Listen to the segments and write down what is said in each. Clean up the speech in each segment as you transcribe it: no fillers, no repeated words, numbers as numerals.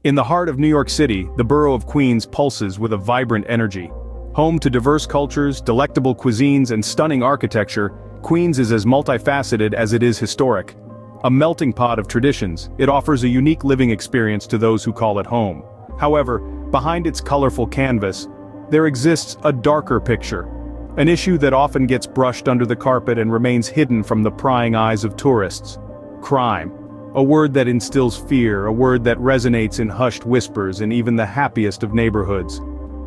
In the heart of New York City, the borough of Queens pulses with a vibrant energy. Home to diverse cultures, delectable cuisines, and stunning architecture, Queens is as multifaceted as it is historic. A melting pot of traditions, it offers a unique living experience to those who call it home. However, behind its colorful canvas, there exists a darker picture. An issue that often gets brushed under the carpet and remains hidden from the prying eyes of tourists. Crime. A word that instills fear, a word that resonates in hushed whispers in even the happiest of neighborhoods.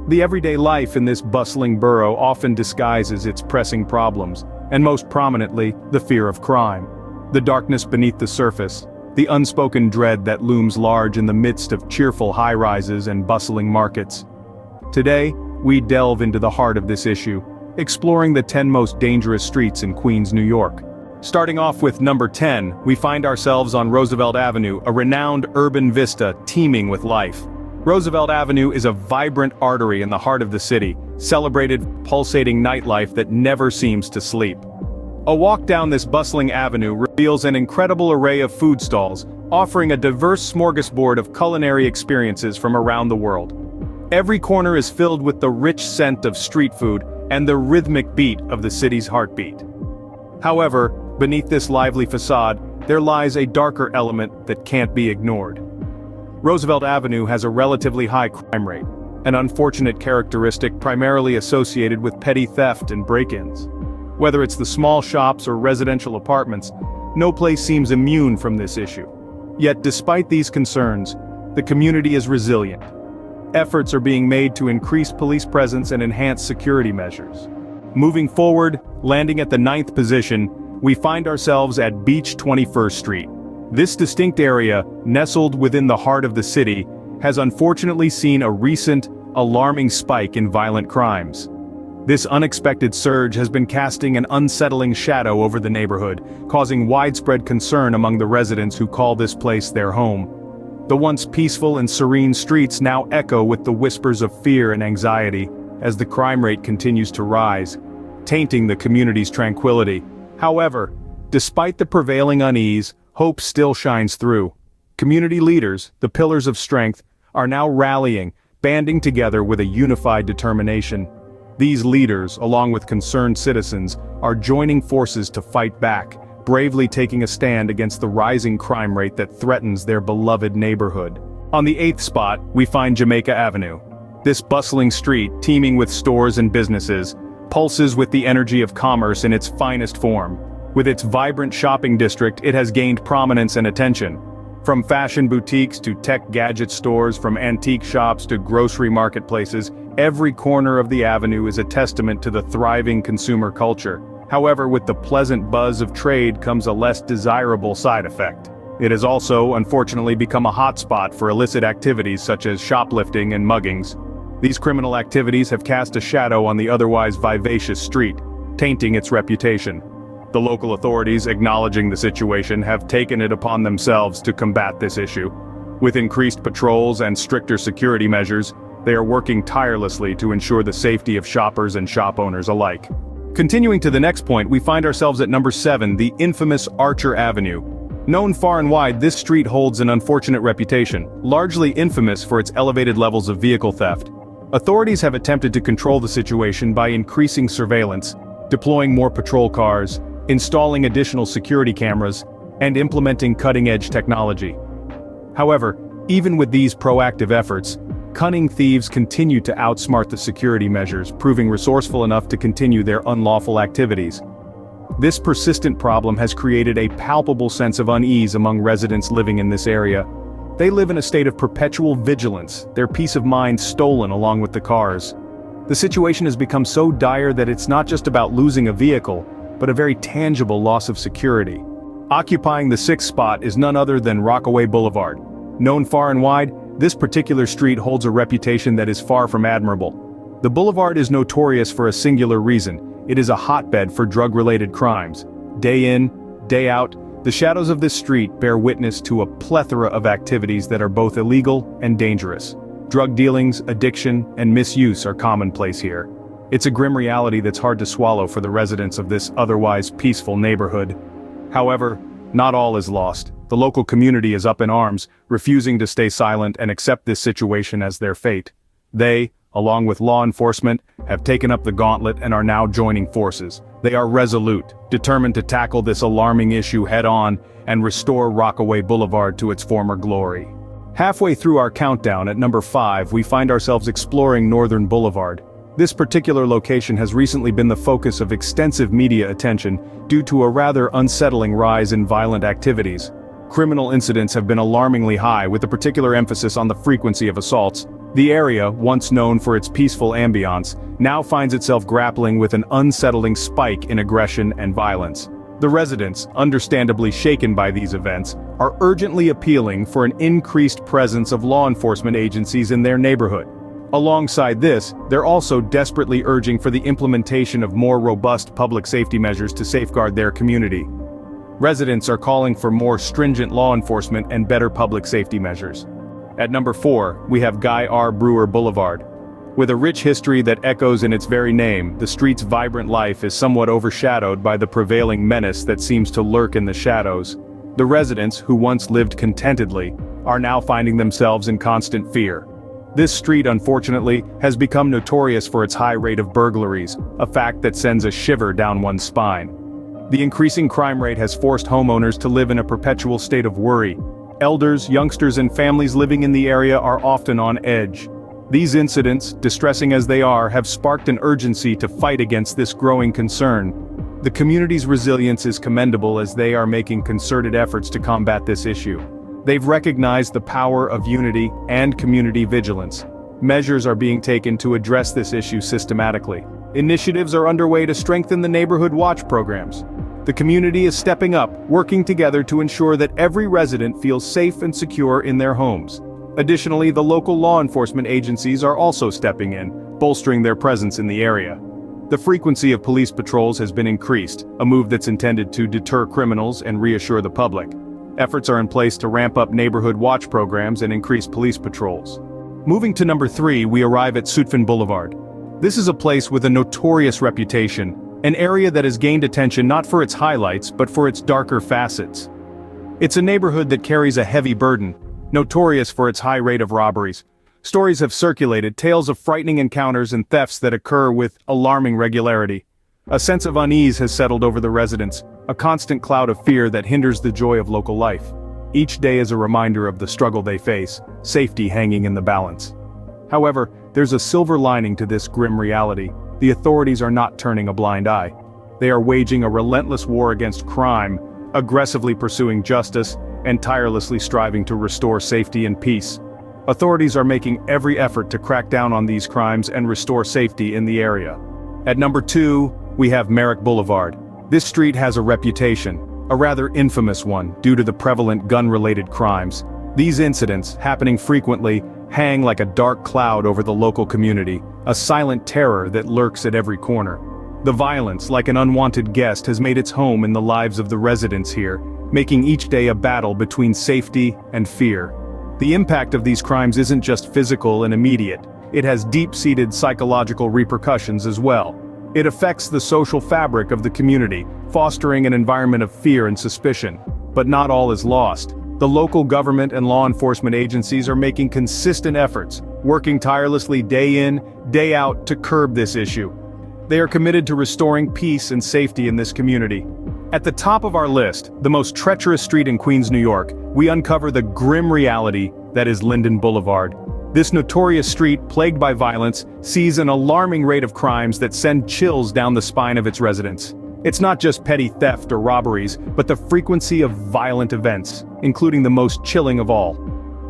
The everyday life in this bustling borough often disguises its pressing problems, and most prominently, the fear of crime. The darkness beneath the surface, the unspoken dread that looms large in the midst of cheerful high-rises and bustling markets. Today, we delve into the heart of this issue, exploring the 10 most dangerous streets in Queens, New York. Starting off with number 10, we find ourselves on Roosevelt Avenue, a renowned urban vista teeming with life. Roosevelt Avenue is a vibrant artery in the heart of the city, celebrated, pulsating nightlife that never seems to sleep. A walk down this bustling avenue reveals an incredible array of food stalls, offering a diverse smorgasbord of culinary experiences from around the world. Every corner is filled with the rich scent of street food and the rhythmic beat of the city's heartbeat. However, beneath this lively facade, there lies a darker element that can't be ignored. Roosevelt Avenue has a relatively high crime rate, an unfortunate characteristic primarily associated with petty theft and break-ins. Whether it's the small shops or residential apartments, no place seems immune from this issue. Yet despite these concerns, the community is resilient. Efforts are being made to increase police presence and enhance security measures. Moving forward, landing at the 9th position, we find ourselves at Beach 21st Street. This distinct area, nestled within the heart of the city, has unfortunately seen a recent, alarming spike in violent crimes. This unexpected surge has been casting an unsettling shadow over the neighborhood, causing widespread concern among the residents who call this place their home. The once peaceful and serene streets now echo with the whispers of fear and anxiety, as the crime rate continues to rise, tainting the community's tranquility. However, despite the prevailing unease, hope still shines through. Community leaders, the pillars of strength, are now rallying, banding together with a unified determination. These leaders, along with concerned citizens, are joining forces to fight back, bravely taking a stand against the rising crime rate that threatens their beloved neighborhood. On the 8th spot, we find Jamaica Avenue. This bustling street, teeming with stores and businesses, pulses with the energy of commerce in its finest form. With its vibrant shopping district, it has gained prominence and attention. From fashion boutiques to tech gadget stores, from antique shops to grocery marketplaces, every corner of the avenue is a testament to the thriving consumer culture. However, with the pleasant buzz of trade comes a less desirable side effect. It has also, unfortunately, become a hotspot for illicit activities such as shoplifting and muggings. These criminal activities have cast a shadow on the otherwise vivacious street, tainting its reputation. The local authorities, acknowledging the situation, have taken it upon themselves to combat this issue. With increased patrols and stricter security measures, they are working tirelessly to ensure the safety of shoppers and shop owners alike. Continuing to the next point, we find ourselves at number 7, the infamous Archer Avenue. Known far and wide, this street holds an unfortunate reputation, largely infamous for its elevated levels of vehicle theft. Authorities have attempted to control the situation by increasing surveillance, deploying more patrol cars, installing additional security cameras, and implementing cutting-edge technology. However, even with these proactive efforts, cunning thieves continue to outsmart the security measures, proving resourceful enough to continue their unlawful activities. This persistent problem has created a palpable sense of unease among residents living in this area. They live in a state of perpetual vigilance, their peace of mind stolen along with the cars. The situation has become so dire that it's not just about losing a vehicle, but a very tangible loss of security. Occupying the 6th spot is none other than Rockaway Boulevard. Known far and wide, this particular street holds a reputation that is far from admirable. The boulevard is notorious for a singular reason: it is a hotbed for drug-related crimes. Day in, day out, the shadows of this street bear witness to a plethora of activities that are both illegal and dangerous. Drug dealings, addiction, and misuse are commonplace here. It's a grim reality that's hard to swallow for the residents of this otherwise peaceful neighborhood. However, not all is lost. The local community is up in arms, refusing to stay silent and accept this situation as their fate. They, along with law enforcement, have taken up the gauntlet and are now joining forces. They are resolute, determined to tackle this alarming issue head-on and restore Rockaway Boulevard to its former glory. Halfway through our countdown at number 5, we find ourselves exploring Northern Boulevard. This particular location has recently been the focus of extensive media attention due to a rather unsettling rise in violent activities. Criminal incidents have been alarmingly high, with a particular emphasis on the frequency of assaults. The area, once known for its peaceful ambiance, now finds itself grappling with an unsettling spike in aggression and violence. The residents, understandably shaken by these events, are urgently appealing for an increased presence of law enforcement agencies in their neighborhood. Alongside this, they're also desperately urging for the implementation of more robust public safety measures to safeguard their community. Residents are calling for more stringent law enforcement and better public safety measures. At number 4, we have Guy R. Brewer Boulevard. With a rich history that echoes in its very name, the street's vibrant life is somewhat overshadowed by the prevailing menace that seems to lurk in the shadows. The residents, who once lived contentedly, are now finding themselves in constant fear. This street, unfortunately, has become notorious for its high rate of burglaries, a fact that sends a shiver down one's spine. The increasing crime rate has forced homeowners to live in a perpetual state of worry. Elders, youngsters, and families living in the area are often on edge. These incidents, distressing as they are, have sparked an urgency to fight against this growing concern. The community's resilience is commendable as they are making concerted efforts to combat this issue. They've recognized the power of unity and community vigilance. Measures are being taken to address this issue systematically. Initiatives are underway to strengthen the neighborhood watch programs. The community is stepping up, working together to ensure that every resident feels safe and secure in their homes. Additionally, the local law enforcement agencies are also stepping in, bolstering their presence in the area. The frequency of police patrols has been increased, a move that's intended to deter criminals and reassure the public. Efforts are in place to ramp up neighborhood watch programs and increase police patrols. Moving to number 3, we arrive at Sutphin Boulevard. This is a place with a notorious reputation, an area that has gained attention not for its highlights but for its darker facets. It's a neighborhood that carries a heavy burden, notorious for its high rate of robberies. Stories have circulated, tales of frightening encounters and thefts that occur with alarming regularity. A sense of unease has settled over the residents, a constant cloud of fear that hinders the joy of local life. Each day is a reminder of the struggle they face, safety hanging in the balance. However, there's a silver lining to this grim reality. The authorities are not turning a blind eye. They are waging a relentless war against crime, aggressively pursuing justice, and tirelessly striving to restore safety and peace. Authorities are making every effort to crack down on these crimes and restore safety in the area. At number 2, we have Merrick Boulevard. This street has a reputation, a rather infamous one, due to the prevalent gun-related crimes. These incidents, happening frequently, hang like a dark cloud over the local community, a silent terror that lurks at every corner. The violence, like an unwanted guest, has made its home in the lives of the residents here, making each day a battle between safety and fear. The impact of these crimes isn't just physical and immediate, it has deep-seated psychological repercussions as well. It affects the social fabric of the community, fostering an environment of fear and suspicion. But not all is lost. The local government and law enforcement agencies are making consistent efforts, working tirelessly day in, day out to curb this issue. They are committed to restoring peace and safety in this community. At the top of our list, the most treacherous street in Queens, New York, we uncover the grim reality that is Linden Boulevard. This notorious street, plagued by violence, sees an alarming rate of crimes that send chills down the spine of its residents. It's not just petty theft or robberies, but the frequency of violent events, including the most chilling of all,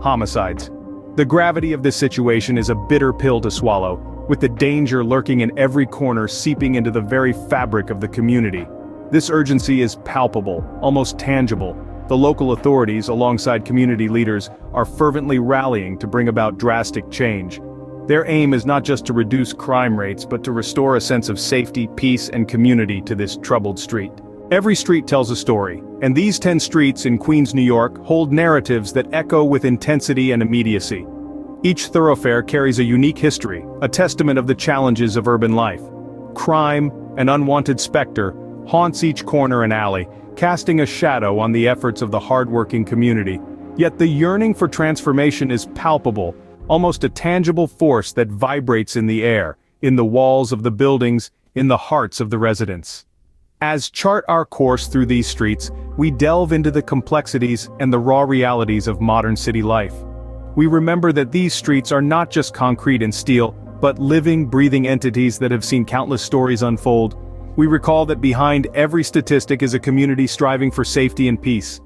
homicides. The gravity of this situation is a bitter pill to swallow, with the danger lurking in every corner seeping into the very fabric of the community. This urgency is palpable, almost tangible. The local authorities, alongside community leaders, are fervently rallying to bring about drastic change. Their aim is not just to reduce crime rates but to restore a sense of safety, peace, and community to this troubled street. Every street tells a story, and these 10 streets in Queens, New York, hold narratives that echo with intensity and immediacy. Each thoroughfare carries a unique history, a testament of the challenges of urban life. Crime, an unwanted specter, haunts each corner and alley, casting a shadow on the efforts of the hardworking community. Yet the yearning for transformation is palpable, almost a tangible force that vibrates in the air, in the walls of the buildings, in the hearts of the residents. As chart our course through these streets, we delve into the complexities and the raw realities of modern city life. We remember that these streets are not just concrete and steel, but living, breathing entities that have seen countless stories unfold. We recall that behind every statistic is a community striving for safety and peace,